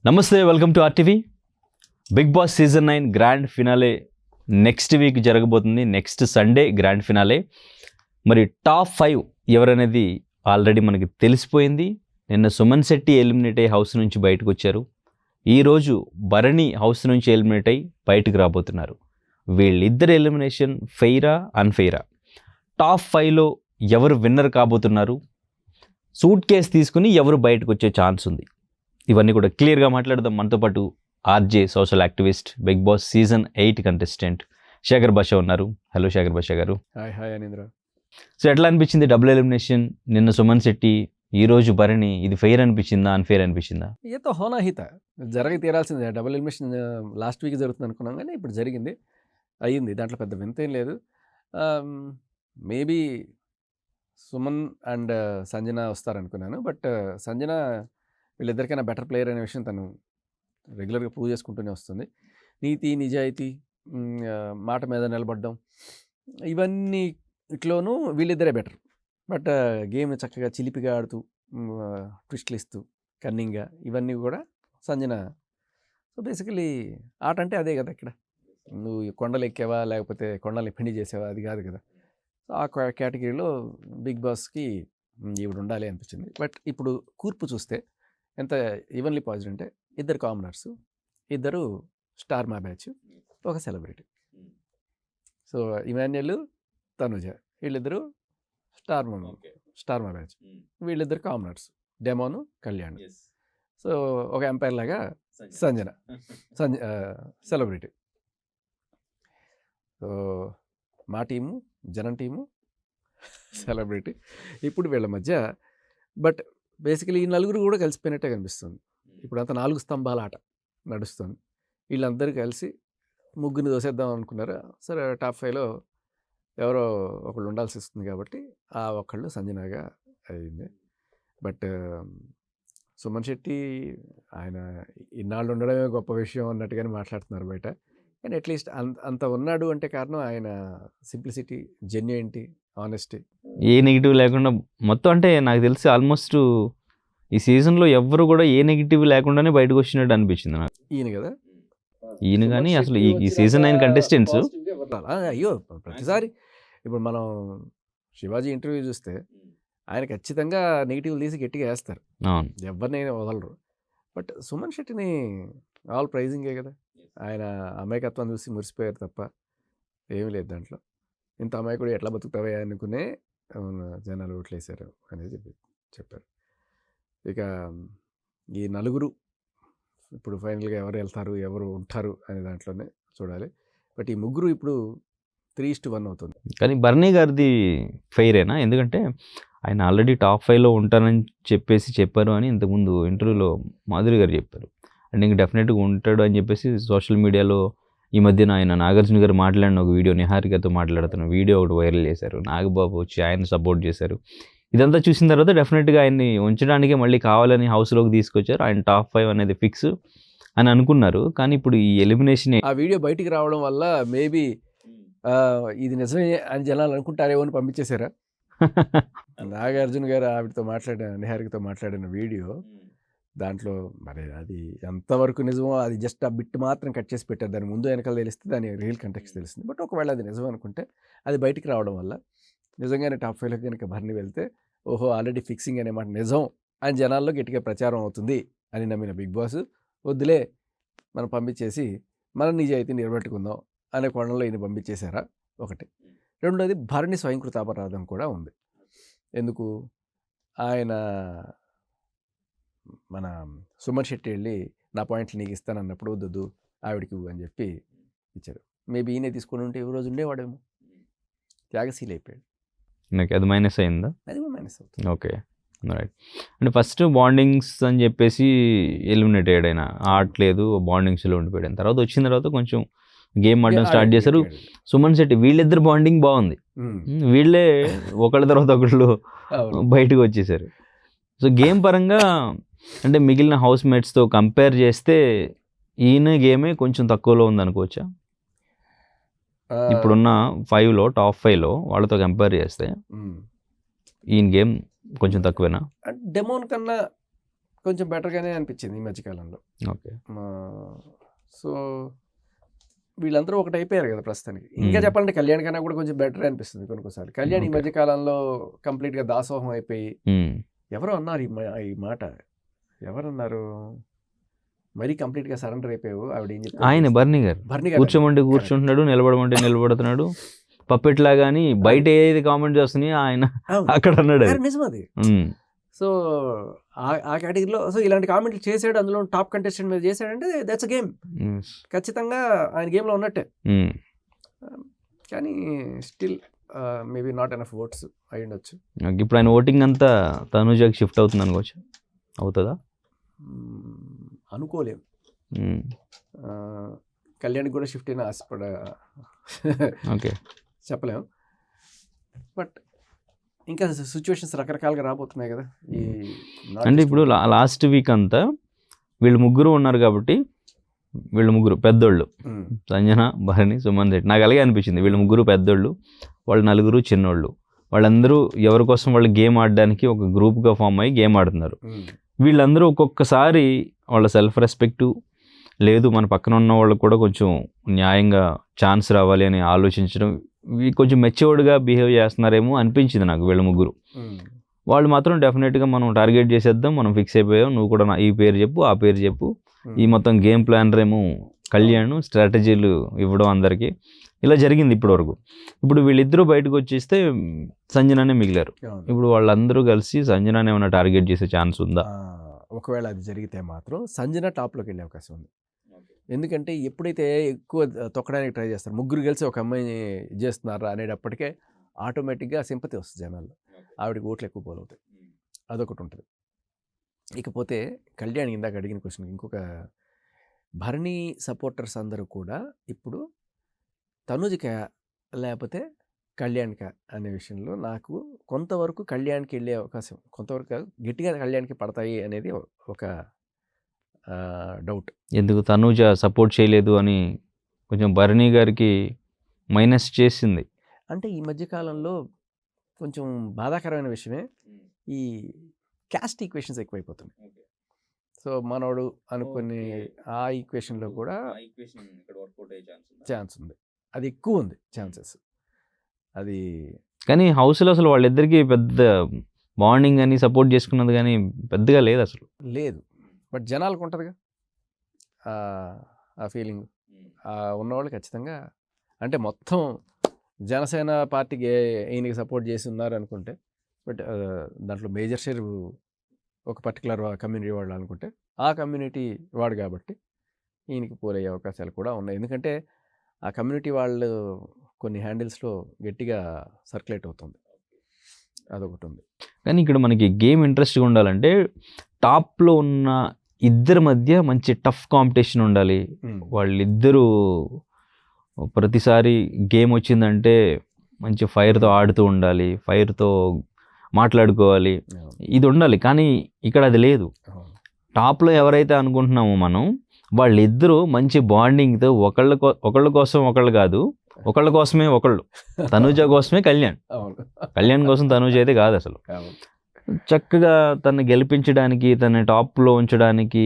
నమస్తే, welcome to RTV. Bigg Boss season 9 grand finale next week జరగబోతుంది. Next Sunday grand finale. మరి top 5 ఎవరనేది already మనకి తెలిసిపోయింది. నిన్న సుమన్ శెట్టి ఎలిమినేట్ అయ్యి హౌస్ నుంచి బయటకు వచ్చారు. ఈరోజు భరణి హౌస్ నుంచి ఎలిమినేట్ అయ్యి బయటకు రాబోతున్నారు. వీళ్ళిద్దరు ఎలిమినేషన్ ఫెయిరా అన్ఫెయిరా? టాప్ 5లో ఎవరు విన్నర్ కాబోతున్నారు? సూట్ కేస్ తీసుకుని ఎవరు బయటకు వచ్చే ఛాన్స్ ఉంది? ఇవన్నీ కూడా క్లియర్గా మాట్లాడదాం. మనతో పాటు RJ, social activist, Bigg Boss season 8 contestant Shekhar Basha ఉన్నారు. హలో శేఖర్ భాష గారు. హాయ్ అనింద్ర. సో ఎట్లా అనిపించింది డబుల్ ఎలిమినేషన్? నిన్న సుమన్ శెట్టి, ఈరోజు భరణి. ఇది ఫెయిర్ అనిపించిందా, అన్ఫెయిర్ అనిపించిందా? ఏతో హోనాహిత జరిగి తీరాల్సిందే. డబుల్ ఎలిమినేషన్ లాస్ట్ వీక్ జరుగుతుంది అనుకున్నాం, కానీ ఇప్పుడు జరిగింది, అయ్యింది. దాంట్లో పెద్ద వింత ఏం లేదు. మేబీ సుమన్ అండ్ సంజన వస్తారనుకున్నాను. బట్ సంజన వీళ్ళిద్దరికైనా బెటర్ ప్లేయర్ అనే విషయం తను రెగ్యులర్గా ప్రూవ్ చేసుకుంటూనే వస్తుంది. నీతి, నిజాయితీ, మాట మీద నిలబడడం, ఇవన్నీ ఇట్లోనూ వీళ్ళిద్దరే బెటర్. బట్ గేమ్ చక్కగా చిలిపిగా ఆడుతూ, ట్విస్ట్లు ఇస్తూ, కన్నింగ్గా, ఇవన్నీ కూడా సంజన. సో బేసికలీ ఆట అంటే అదే కదా. ఇక్కడ నువ్వు కొండలు ఎక్కావా లేకపోతే కొండల్ని పిండి చేసావా, అది కాదు కదా. సో ఆ కేటగిరీలో బిగ్ బాస్కి ఈవిడ ఉండాలి అనిపించింది. బట్ ఇప్పుడు కూర్పు చూస్తే ఎంత ఈవెన్లీ పాజిటివ్ అంటే, ఇద్దరు కామనర్స్, ఇద్దరు స్టార్ మా బ్యాచ్, ఒక సెలబ్రిటీ. సో ఇమాన్యుయల్, తనుజ, వీళ్ళిద్దరూ స్టార్ మా బ్యాచ్. వీళ్ళిద్దరు కామనర్స్, డెమోను, కళ్యాణ్. సో ఒక ఎంపైర్ లాగా సంజన సెలబ్రిటీ. సో మా టీము, జనం టీము, సెలబ్రిటీ. ఇప్పుడు వీళ్ళ మధ్య బట్ బేసికలీ ఈ నలుగురు కూడా కలిసిపోయినట్టే కనిపిస్తుంది. ఇప్పుడంతా 4 స్తంభాల ఆట నడుస్తుంది. వీళ్ళందరూ కలిసి ముగ్గురిని దోసేద్దాం అనుకున్నారు. సరే, టాప్ 5లో ఎవరో ఒకళ్ళు ఉండాల్సి వస్తుంది కాబట్టి ఆ ఒకళ్ళు సంజనగా అయింది. బట్ సుమన్ శెట్టి ఆయన ఇన్నాళ్ళు ఉండడమే గొప్ప విషయం అన్నట్టుగానే మాట్లాడుతున్నారు బయట. కానీ అట్లీస్ట్ అంత ఉన్నాడు అంటే కారణం ఆయన సింప్లిసిటీ, జెన్యూనిటీ, ఆనెస్టీ. ఏ నెగిటివ్ లేకుండా మొత్తం. అంటే నాకు తెలిసి ఆల్మోస్ట్ ఈ సీజన్లో ఎవ్వరు కూడా ఏ నెగిటివ్ లేకుండానే బయటకు వచ్చినట్టు అనిపించింది నాకు. ఈయన కదా, ఈయన కానీ అసలు ఈ సీజన్ 9 కంటెస్టెంట్స్ అయ్యో ప్రతిసారి ఇప్పుడు మనం శివాజీ ఇంటర్వ్యూ చూస్తే ఆయన ఖచ్చితంగా నెగిటివ్ తీసి గట్టిగా వేస్తారు. అవును, ఎవరినైనా వదలరు. బట్ సుమన్ శెట్టిని ఆల్ ప్రైజింగే కదా. ఆయన అమాయకత్వం చూసి మురిసిపోయారు తప్ప ఏమీ లేదు దాంట్లో. ఇంత అమాయకుడు ఎట్లా బతుకుతావే అనుకునే జనాలు ఓట్లేశారు అనేది చెప్పారు. ఇక ఈ నలుగురు ఇప్పుడు ఫైనల్గా ఎవరు వెళ్తారు, ఎవరు ఉంటారు అనే దాంట్లోనే చూడాలి. బట్ ఈ ముగ్గురు ఇప్పుడు 3:1 అవుతుంది. కానీ భరణి గారిది ఫెయిరేనా? ఎందుకంటే ఆయన ఆల్రెడీ టాప్ 5లో ఉంటానని చెప్పారు అని ఇంతకుముందు ఇంటర్వ్యూలో మాధురి గారు చెప్పారు. అండ్ ఇంక డెఫినెట్గా ఉంటాడు అని చెప్పేసి సోషల్ మీడియాలో ఈ మధ్యన ఆయన నాగార్జున గారు మాట్లాడిన ఒక వీడియో, నిహారికతో మాట్లాడుతున్న వీడియో ఒకటి వైరల్ చేశారు. నాగబాబు వచ్చి ఆయన సపోర్ట్ చేశారు. ఇదంతా చూసిన తర్వాత డెఫినెట్గా ఆయన్ని ఉంచడానికే మళ్ళీ కావాలని హౌస్లోకి తీసుకొచ్చారు. ఆయన టాప్ 5 అనేది ఫిక్స్ అని అనుకున్నారు. కానీ ఇప్పుడు ఈ ఎలిమినేషన్, ఆ వీడియో బయటికి రావడం వల్ల మేబీ ఇది నిజమే అని జనాలు అనుకుంటారేమో అని పంపించేశారా. నాగార్జున గారు ఆవిడతో నిహారికతో మాట్లాడిన వీడియో, దాంట్లో మరి అది ఎంతవరకు నిజమో అది జస్ట్ ఆ బిట్ మాత్రం కట్ చేసి పెట్టారు. దాని ముందు వెనకాల తెలిస్తే దాని రియల్ కంటెక్స్ట్ తెలిసింది. బట్ ఒకవేళ అది నిజం అనుకుంటే అది బయటికి రావడం వల్ల నిజంగానే టాప్ 5లోకి కనుక భరణి వెళ్తే, ఓహో ఆల్రెడీ ఫిక్సింగ్ అనే మాట నిజం అని జనాల్లో గట్టిగా ప్రచారం అవుతుంది అని నమ్మిన బిగ్ బాస్, వద్దులే మనం పంపించేసి మన నిజాయితీ నిలబెట్టుకుందాం అనే కోణంలో ఈయన పంపించేశారా ఒకటి. రెండోది, భరణి స్వయంకృత అపరాధం కూడా ఉంది. ఎందుకు? ఆయన మన సుమన్ శెట్టి వెళ్ళి నా పాయింట్లు నీకు ఇస్తానన్నప్పుడు వద్దు ఆవిడికి అని చెప్పి ఇచ్చారు. మేబీ ఈయనే తీసుకుని ఉంటే ఈ రోజు ఉండేవాడేమో. త్యాగశీల అయిపోయాడు. నాకు అది మైనస్ అయిందా? అది మైనస్ అవుతుంది. Okay, right. అంటే ఫస్ట్ బాండింగ్స్ అని చెప్పేసి ఎలిమినేట్ అయ్యాడు ఆయన. ఆడలేదు, బాండింగ్స్లో ఉండిపోయాడు. తర్వాత వచ్చిన తర్వాత కొంచెం గేమ్ ఆడడం స్టార్ట్ చేశారు. సుమన్ శెట్టి, వీళ్ళిద్దరు బాండింగ్ బాగుంది. వీళ్ళే ఒకళ్ళ తర్వాత ఒకళ్ళు బయటకు వచ్చేసారు. సో గేమ్ పరంగా అంటే మిగిలిన హౌస్ మేట్స్తో కంపేర్ చేస్తే ఈయన గేమే కొంచెం తక్కువలో ఉంది అనుకోవచ్చా? ఇప్పుడున్న 5లో, టాప్ 5లో వాళ్ళతో కంపేర్ చేస్తే ఈయన గేమ్ కొంచెం తక్కువేనా? డెమోన్ కన్నా కొంచెం బెటర్గానే అనిపించింది ఈ మధ్యకాలంలో. ఓకే. సో వీళ్ళందరూ ఒకటి అయిపోయారు కదా ప్రస్తుతానికి. ఇంకా మ్మ్. చెప్పాలంటే కళ్యాణ్ కన్నా కూడా కొంచెం బెటర్ అనిపిస్తుంది కొన్నిసార్లు. కళ్యాణ్ ఈ ఓకే. మధ్యకాలంలో కంప్లీట్గా దాసోహం అయిపోయి, మ్మ్. ఎవరో అన్నారు ఈ మాట, ఎవరన్నారు, మరీ కంప్లీట్గా సరెండర్ అయిపోయావు ఆవిడ ఏం ఆయన చెప్తారు, బర్నీ గారు భరణి గారు. కూర్చోమంటే కూర్చుంటున్నాడు, నిలబడమంటే నిలబడుతున్నాడు, పప్పెట్ లాగా. అని బయట ఏది కామెంట్ చేస్తున్నాయో ఆయన అవును. అక్కడ అన్నాడు అది. నిజం అది. మ్మ్. సో ఆ కేటగిరీలో సో ఇలాంటి కామెంట్లు చేసాడు, అందులో టాప్ కంటెస్టెంట్ మీద చేశాడంటే దట్స్ అ గేమ్. Yes. ఖచ్చితంగా ఆయన గేమ్లో ఉన్నట్టే. మ్మ్. కానీ still maybe not enough votes అయి ఉండొచ్చు. ఓకే. ఇప్పుడు ఆయన ఓటింగ్ అంతా తనుజాకి షిఫ్ట్ అవుతుంది అనుకోవచ్చు, అవుతుందా? అనుకోలేం. మ్మ్. కళ్యాణ్కి కూడా షిఫ్ట్ అయినా ఓకే. చెప్పలేం. బట్ ఇంకా సిచ్యువేషన్స్ రకరకాలుగా రాబోతున్నాయి కదా. ఈ అంటే ఇప్పుడు లాస్ట్ వీక్ అంతా వీళ్ళు ముగ్గురు ఉన్నారు కాబట్టి, వీళ్ళు ముగ్గురు పెద్దోళ్ళు, సంజన, భరణి, సుమన్ శెట్టి. నాకు అలాగే అనిపించింది. వీళ్ళు ముగ్గురు పెద్దోళ్ళు, వాళ్ళు నలుగురు చిన్నోళ్ళు. వాళ్ళందరూ ఎవరి కోసం వాళ్ళు గేమ్ ఆడడానికి ఒక గ్రూప్గా ఫామ్ అయ్యి గేమ్ ఆడుతున్నారు. వీళ్ళందరూ ఒక్కొక్కసారి వాళ్ళ సెల్ఫ్ రెస్పెక్టు లేదు, మన పక్కన ఉన్న వాళ్ళకు కూడా కొంచెం న్యాయంగా ఛాన్స్ రావాలి అని ఆలోచించడం, కొంచెం మెచ్యూర్డ్గా బిహేవ్ చేస్తున్నారేమో అనిపించింది నాకు వీళ్ళ ముగ్గురు. వాళ్ళు మాత్రం డెఫినెట్గా మనం టార్గెట్ చేసేద్దాం, మనం ఫిక్స్ అయిపోయాం, నువ్వు కూడా ఈ పేరు చెప్పు, ఆ పేరు చెప్పు, ఈ మొత్తం గేమ్ ప్లానర్ ఏమో కళ్యాణ్, స్ట్రాటజీలు ఇవ్వడం అందరికీ, ఇలా జరిగింది ఇప్పటి వరకు. ఇప్పుడు వీళ్ళిద్దరూ బయటకు వచ్చేస్తే సంజనానే మిగిలారు. ఇప్పుడు వాళ్ళందరూ కలిసి సంజనానే ఏమైనా టార్గెట్ చేసే ఛాన్స్ ఉందా? ఒకవేళ అది జరిగితే మాత్రం సంజన టాప్లోకి వెళ్ళే అవకాశం ఉంది. ఎందుకంటే ఎప్పుడైతే ఎక్కువ తొక్కడానికి ట్రై చేస్తారు, ముగ్గురు కలిసి ఒక అమ్మాయిని చేస్తున్నారా అనేటప్పటికే ఆటోమేటిక్గా సింపతి వస్తుంది జనాల్లో, ఆవిడకి ఓట్లు ఎక్కువ పోలవుతాయి, అదొకటి ఉంటుంది. ఇకపోతే కళ్యాణ్ ఇందాక అడిగిన క్వశ్చన్ ఇంకొక, భరణి సపోర్టర్స్ అందరూ కూడా ఇప్పుడు తనుజక లేకపోతే కళ్యాణ్క అనే విషయంలో నాకు కొంతవరకు కళ్యాణ్కి వెళ్ళే అవకాశం, కొంతవరకు గట్టిగా కళ్యాణ్కి పడతాయి అనేది ఒక డౌట్. ఎందుకు తనూజ సపోర్ట్ చేయలేదు అని కొంచెం భరణి గారికి మైనస్ చేసింది. అంటే ఈ మధ్యకాలంలో కొంచెం బాధాకరమైన విషయమే, ఈ క్యాస్ట్ ఈక్వేషన్స్ ఎక్కువైపోతున్నాయి. సో మనోడు అనుకుని ఆ ఈక్వేషన్లో కూడా ఛాన్స్ ఉంది, అది ఎక్కువ ఉంది ఛాన్సెస్. అది కానీ హౌస్లో అసలు వాళ్ళిద్దరికీ పెద్ద బాండింగ్ అని సపోర్ట్ చేసుకున్నది కానీ పెద్దగా లేదు అసలు. లేదు, బట్ జనాలకు ఉంటుందిగా ఆ ఫీలింగ్. ఉన్నవాళ్ళు ఖచ్చితంగా, అంటే మొత్తం జనసేన పార్టీకి ఈయనకి సపోర్ట్ చేసి ఉన్నారు అనుకుంటే, బట్ దాంట్లో మేజర్ షేర్ ఒక పర్టికులర్ కమ్యూనిటీ వాళ్ళు అనుకుంటే, ఆ కమ్యూనిటీ వాడు కాబట్టి ఈయనకి పోలయ్యే అవకాశాలు కూడా ఉన్నాయి. ఎందుకంటే ఆ కమ్యూనిటీ వాళ్ళు కొన్ని హ్యాండిల్స్లో గట్టిగా సర్క్యులేట్ అవుతుంది, అదొకటి ఉంది. కానీ ఇక్కడ మనకి గేమ్ ఇంట్రెస్ట్గా ఉండాలంటే టాప్లో ఉన్న ఇద్దరి మధ్య మంచి టఫ్ కాంపిటీషన్ ఉండాలి. వాళ్ళిద్దరూ ప్రతిసారి గేమ్ వచ్చిందంటే మంచి ఫైర్తో ఆడుతూ ఉండాలి, ఫైర్తో మాట్లాడుకోవాలి, ఇది ఉండాలి. కానీ ఇక్కడ అది లేదు. టాప్లో ఎవరైతే అనుకుంటున్నామో మనం, వాళ్ళిద్దరూ మంచి బాండింగ్తో ఒకళ్ళ కోసం ఒకళ్ళు కాదు, ఒకళ్ళ కోసమే ఒకళ్ళు. తనూజ కోసమే కళ్యాణ్, కళ్యాణ్ కోసం తనూజ అయితే కాదు అసలు. చక్కగా తను గెలిపించడానికి, తన టాప్లో ఉంచడానికి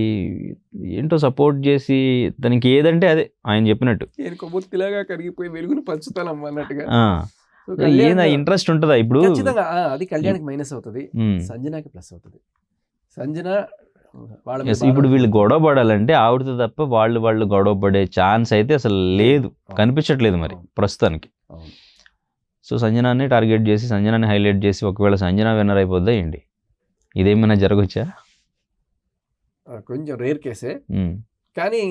ఏంటో సపోర్ట్ చేసి, తనకి ఏదంటే అదే ఆయన చెప్పినట్టు కొవ్వొత్తిలాగా కరిగిపోయి వెలుగును పంచుతానమ్మా అన్నట్టుగా. ఏదా ఇంట్రెస్ట్ ఉంటుందా ఇప్పుడు? అది కళ్యాణ్కి మైనస్ అవుతుంది, సంజనాకి ప్లస్ అవుతుంది. సంజన ఇప్పుడు వీళ్ళు గొడవ పడాలంటే ఆవిడతో తప్ప వాళ్ళు గొడవ పడే ఛాన్స్ అయితే అసలు లేదు, కనిపించట్లేదు మరి ప్రస్తుతానికి. సో సంజనాన్ని టార్గెట్ చేసి, సంజనాన్ని హైలైట్ చేసి, ఒకవేళ సంజన విన్నర్ అయిపోద్దా ఏంటి? ఇదేమైనా జరగచ్చా? కొంచెం రేర్ కేసే, కానీ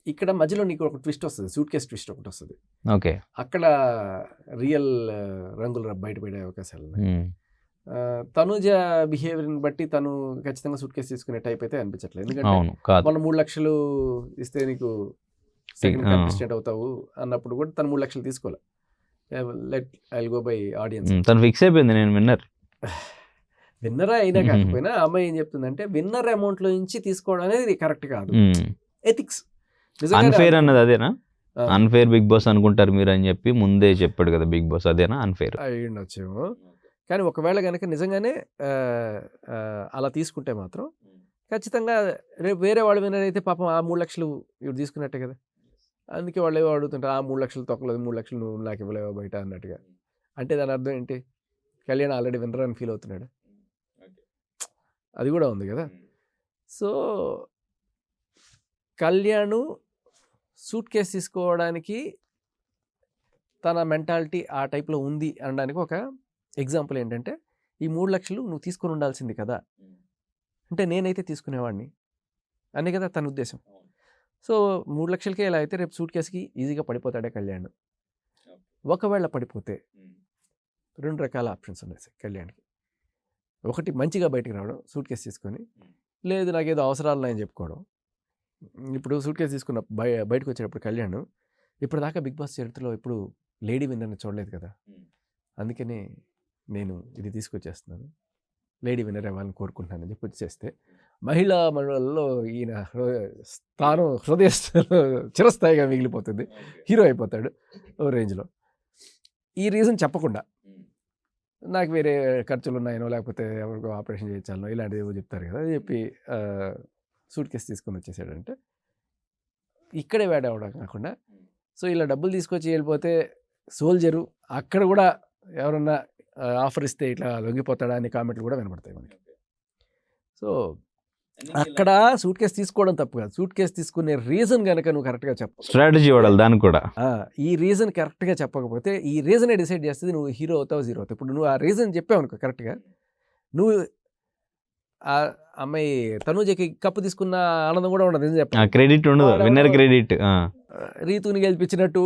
ఇక్కడ మధ్యలో నీకు ఒక ట్విస్ట్ వస్తుంది, సూట్ కేస్ ట్విస్ట్ ఒకటి వస్తుంది. ఓకే, అక్కడ రియల్ రంగులు బయటపడే అవకాశాలు ఉన్నాయి. తనూజ బిహేవియర్ని బట్టి తను ఖచ్చితంగా సూట్ కేసు తీసుకునే టైప్ అయితే అనిపించట్లేదు. ఎందుకంటే మనం 3 లక్షలు ఇస్తే నీకు సెకండ్ కంటెస్టెంట్ అవుతావు అన్నప్పుడు కూడా తను 3 లక్షలు తీసుకోవాలి. Let I will go by audience. తను ఫిక్స్ అయిపోయింది, నేను విన్నర్ అయినా కాకపోయినా అమ్మాయి ఏం చెప్తుందంటే, విన్నర్ అమౌంట్ లో నుంచి తీసుకోవడం అనేది కరెక్ట్ కాదు, ఎథిక్స్. అన్ఫేర్ అన్నది అదేనా? అన్ఫేర్ బిగ్ బాస్ అనుకుంటారు మీరు అని చెప్పి ముందే చెప్పాడు కదా బిగ్ బాస్, అదేనా అన్ఫేర్? అయ్యుండొచ్చేమో. కానీ ఒకవేళ కనుక నిజంగానే అలా తీసుకుంటే మాత్రం ఖచ్చితంగా రేపు వేరే వాళ్ళు విన్నర్ అయితే పాపం ఆ 3 లక్షలు ఇవి తీసుకున్నట్టే కదా. అందుకే వాళ్ళు ఏవో అడుగుతుంటారు, ఆ 3 లక్షలు తొక్కలేదు, 3 లక్షలు నువ్వు నాకు ఇవ్వలేవా బయట అన్నట్టుగా. అంటే దాని అర్థం ఏంటి? కళ్యాణ్ ఆల్రెడీ విన్నర్ అని ఫీల్ అవుతున్నాడు. అది కూడా ఉంది కదా. సో కళ్యాణ్ సూట్ కేసు తీసుకోవడానికి తన మెంటాలిటీ ఆ టైప్లో ఉంది అనడానికి ఒక ఎగ్జాంపుల్ ఏంటంటే, ఈ 3 లక్షలు నువ్వు తీసుకొని ఉండాల్సింది కదా, అంటే నేనైతే తీసుకునేవాడిని అనే కదా తన ఉద్దేశం. సో 3 లక్షలకే ఇలా అయితే రేపు సూట్ కేసుకి ఈజీగా పడిపోతాడే కళ్యాణ్. ఒకవేళ పడిపోతే 2 రకాల ఆప్షన్స్ ఉన్నాయి సార్ కళ్యాణ్కి. ఒకటి మంచిగా బయటికి రావడం సూట్ కేసు తీసుకొని, లేదు నాకేదో అవసరాలు ఉన్నాయని చెప్పుకోవడం. ఇప్పుడు సూట్ కేసు తీసుకున్న బయటకు వచ్చేటప్పుడు కళ్యాణ్ ఇప్పుడు దాకా బిగ్ బాస్ చరిత్రలో ఎప్పుడు లేడీ విన్నర్ని చూడలేదు కదా, అందుకనే నేను ఇది తీసుకొచ్చేస్తున్నాను, లేడీ విన్నర్ అవ్వాలని కోరుకుంటున్నానని చెప్పి వచ్చేస్తే మహిళా మండలంలో ఈయన స్థానం హృదయ చిరస్థాయిగా మిగిలిపోతుంది, హీరో అయిపోతాడు ఓ రేంజ్లో. ఈ రీజన్ చెప్పకుండా నాకు వేరే ఖర్చులు ఉన్నాయనో లేకపోతే ఎవరికో ఆపరేషన్ చేయించాలనో ఇలాంటివి ఏవో చెప్తారు కదా, అది చెప్పి సూట్ కేసు తీసుకొని వచ్చేసాడంటే ఇక్కడే వేడ అవడం కాకుండా, సో ఇలా డబ్బులు తీసుకొచ్చి వెళ్ళిపోతే సోల్జరు అక్కడ కూడా ఎవరన్నా ఆఫర్ ఇస్తే ఇట్లా లొంగిపోతాడా అనే కామెంట్లు కూడా వినపడతాయి మనకి. సో అక్కడ సూట్ కేసు తీసుకోవడం తప్పు కాదు, సూట్ కేసు తీసుకునే రీజన్ కనుక నువ్వు కరెక్ట్గా చెప్పు, స్ట్రాటజీ వాడాలి దానికి కూడా. ఈ రీజన్ కరెక్ట్గా చెప్పకపోతే ఈ రీజనే డిసైడ్ చేస్తుంది నువ్వు హీరో అవుతావు జీరో అవుతావు. ఇప్పుడు నువ్వు ఆ రీజన్ చెప్పావు అనుకో కరెక్ట్గా, నువ్వు ఆ అమ్మాయి తనూజకి కప్పు తీసుకున్న ఆనందం కూడా ఉండదు, నిజం చెప్పాలి, క్రెడిట్ ఉండదు, విన్నర్ క్రెడిట్. రీతుని గెలిపించినట్టు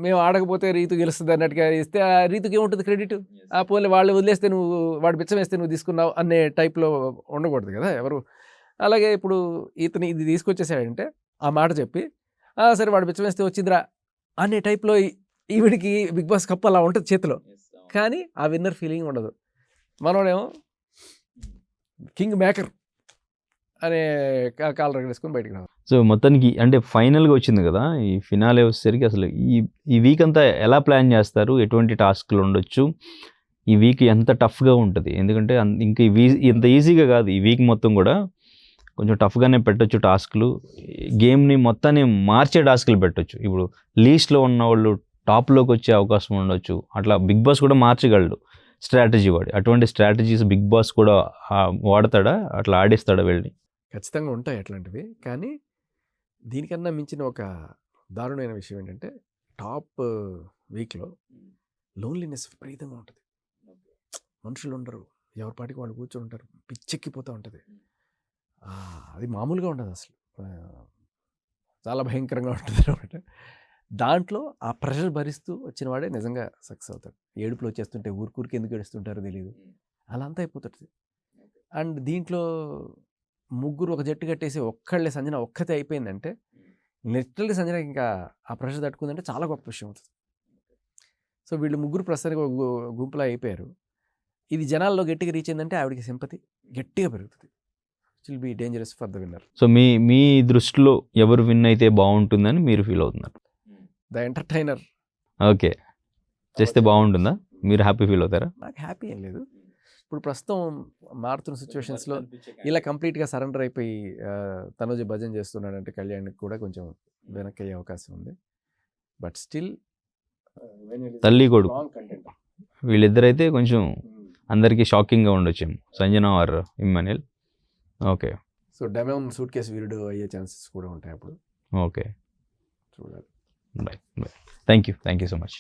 మేము ఆడకపోతే రీతు గెలుస్తుంది అన్నట్టుగా ఇస్తే ఆ రీతుకి ఏముంటుంది క్రెడిట్, ఆ పోలే వాళ్ళు వదిలేస్తే నువ్వు వాడు బిచ్చం వేస్తే నువ్వు తీసుకున్నావు అనే టైప్లో ఉండకూడదు కదా ఎవరు. అలాగే ఇప్పుడు ఇతను ఇది తీసుకొచ్చేసాడంటే ఆ మాట చెప్పి సరే వాడు బిచ్చం వేస్తే వచ్చిందిరా అనే టైప్లో ఈవిడికి బిగ్ బాస్ కప్ అలా ఉంటుంది చేతిలో, కానీ ఆ విన్నర్ ఫీలింగ్ ఉండదు. మనోడేమో కింగ్ మేకర్ అనే కాలర్ వేసుకొని బయటకు రావాలి. సో మొత్తానికి అంటే ఫైనల్గా వచ్చింది కదా, ఈ ఫినాలే వచ్చేసరికి అసలు ఈ వీక్ అంతా ఎలా ప్లాన్ చేస్తారు, ఎటువంటి టాస్క్లు ఉండొచ్చు, ఈ వీక్ ఎంత టఫ్గా ఉంటుంది, ఎందుకంటే ఇంకా ఇంత ఈజీగా కాదు, ఈ వీక్ మొత్తం కూడా కొంచెం టఫ్గానే పెట్టొచ్చు టాస్క్లు, గేమ్ని మొత్తాన్ని మార్చే టాస్క్లు పెట్టొచ్చు. ఇప్పుడు లీస్ట్లో ఉన్న వాళ్ళు టాప్లోకి వచ్చే అవకాశం ఉండొచ్చు, అట్లా బిగ్ బాస్ కూడా మార్చగలడు స్ట్రాటజీ వాడి. అటువంటి స్ట్రాటజీస్ బిగ్ బాస్ కూడా వాడతాడా, అట్లా ఆడిస్తాడా వెళ్ళి? ఖచ్చితంగా ఉంటాయి అట్లాంటివి, కానీ దీనికన్నా మించిన ఒక దారుణమైన విషయం ఏంటంటే టాప్ వీక్లో లోన్లీనెస్ విపరీతంగా ఉంటుంది, మనుషులు ఉండరు, ఎవరి పాటికి వాళ్ళు కూర్చొని ఉంటారు, పిచ్చెక్కిపోతూ ఉంటుంది. అది మామూలుగా ఉండదు అసలు, చాలా భయంకరంగా ఉంటుంది అనమాట. దాంట్లో ఆ ప్రెషర్ భరిస్తూ వచ్చిన వాడే నిజంగా సక్సెస్ అవుతాడు. ఏడుపులు వచ్చేస్తుంటే ఊరికి ఎందుకు ఏడుస్తుంటారో తెలియదు, అలా అంతా అయిపోతుంది. అండ్ దీంట్లో ముగ్గురు ఒక జట్టు కట్టేసి ఒక్కళ్ళే సంజన ఒక్కతే అయిపోయిందంటే లిటరల్లీ సంజన ఇంకా ఆ ప్రెషర్ తట్టుకుందంటే చాలా గొప్ప విషయం అవుతుంది. సో వీళ్ళు ముగ్గురు ప్రస్తుతానికి ఒక గుంపులా అయిపోయారు. ఇది జనాల్లో గట్టిగా రీచ్ అయిందంటే ఆవిడకి సింపతి గట్టిగా పెరుగుతుంది. It will be dangerous for the winner. So మీ దృష్టిలో ఎవరు విన్ అయితే బాగుంటుందని మీరు ఫీల్ అవుతున్నారు? The entertainer. ఓకే, చేస్తే బాగుంటుందా, మీరు హ్యాపీ ఫీల్ అవుతారా? నాకు హ్యాపీ ఏం లేదు, ఇప్పుడు ప్రస్తుతం మారుతున్న సిచ్యువేషన్స్లో ఇలా కంప్లీట్గా సరెండర్ అయిపోయి తనూజ భజన చేస్తున్నాడంటే కళ్యాణ్కి కూడా కొంచెం వెనక్కి అయ్యే అవకాశం ఉంది. బట్ స్టిల్ తల్లి కొడుకు వీళ్ళిద్దరైతే కొంచెం అందరికీ షాకింగ్గా ఉండొచ్చు, Sanjana or Immanuel. Okay, so demon suit కేసు వీరుడు అయ్యే ఛాన్సెస్ కూడా ఉంటాయి అప్పుడు. ఓకే, చూడాలి. Right, thank you so much.